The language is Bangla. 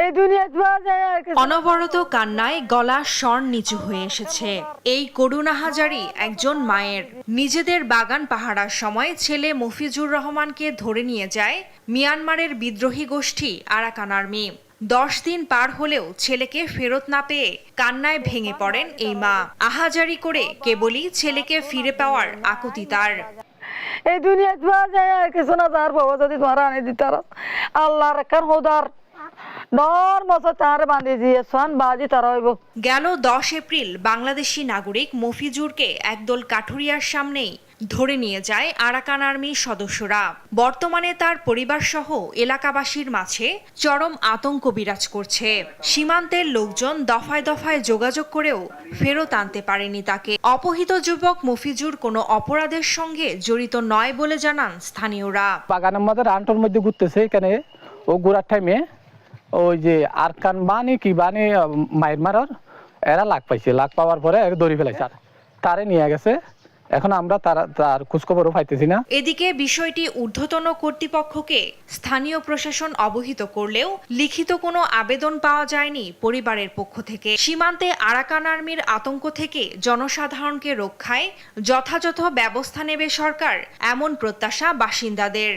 এই দুনিয়া পাওয়া যায় আর কিছু। অনবরত কান্নায় গলা স্বর নিচু হয়ে এসেছে এই করুণ আহাজারি একজন মায়ের। নিজেদের বাগান পাহারার সময় ছেলে মফিজুর রহমানকে ধরে নিয়ে যায় মিয়ানমারের বিদ্রোহী গোষ্ঠী আরাকান আর্মি। 10 দিন পার হলেও ছেলেকে ফেরত না পেয়ে কান্নায় ভেঙে পড়েন এই মা। আহাজারি করে কেবলই ছেলেকে ফিরে পাওয়ার আকুতি তার। এই দুনিয়া পাওয়া যায় আর কিছু না, যার বাবা যদি তোমার আনি দিতার আল্লাহর একখান হোদার ডর মতো তার বাঁধি দিয়ে সোয়ান বাজি তারা হইব। গেল 10 এপ্রিল বাংলাদেশি নাগরিক মফিজুরকে একদল কাঠুরিয়ার সামনেই ধরে নিয়ে যায় আরাকান আর্মির সদস্যরা। বর্তমানে তার পরিবারসহ এলাকাবাসীর মাঝে চরম আতঙ্ক বিরাজ করছে। সীমান্তের লোকজন দফায় দফায় যোগাযোগ করেও ফেরত আনতে পারেনি তাকে। অপহৃত যুবক মফিজুর কোনো অপরাধের সঙ্গে জড়িত নয় বলে জানান স্থানীয়রা। বাগানের মধ্যে রানটোর মধ্যে ঘুরতেছে, এখানে ও ঘোরার টাইমে ওই যে আরকান বানি কি বানি মায়ের মারার এরা লাগ পাইছে, লাগ পাওয়ার পরে দড়ি ফেলাইছে, তারে নিয়ে গেছে। এখন আমরা তার খোঁজখবরও পাইতেছি না। এদিকে বিষয়টি ঊর্ধ্বতন কর্তৃপক্ষকে স্থানীয় প্রশাসন অবহিত করলেও লিখিত কোনো আবেদন পাওয়া যায়নি পরিবারের পক্ষ থেকে। সীমান্তে আরাকান আর্মির আতঙ্ক থেকে জনসাধারণকে রক্ষায় যথাযথ ব্যবস্থা নেবে সরকার, এমন প্রত্যাশা বাসিন্দাদের।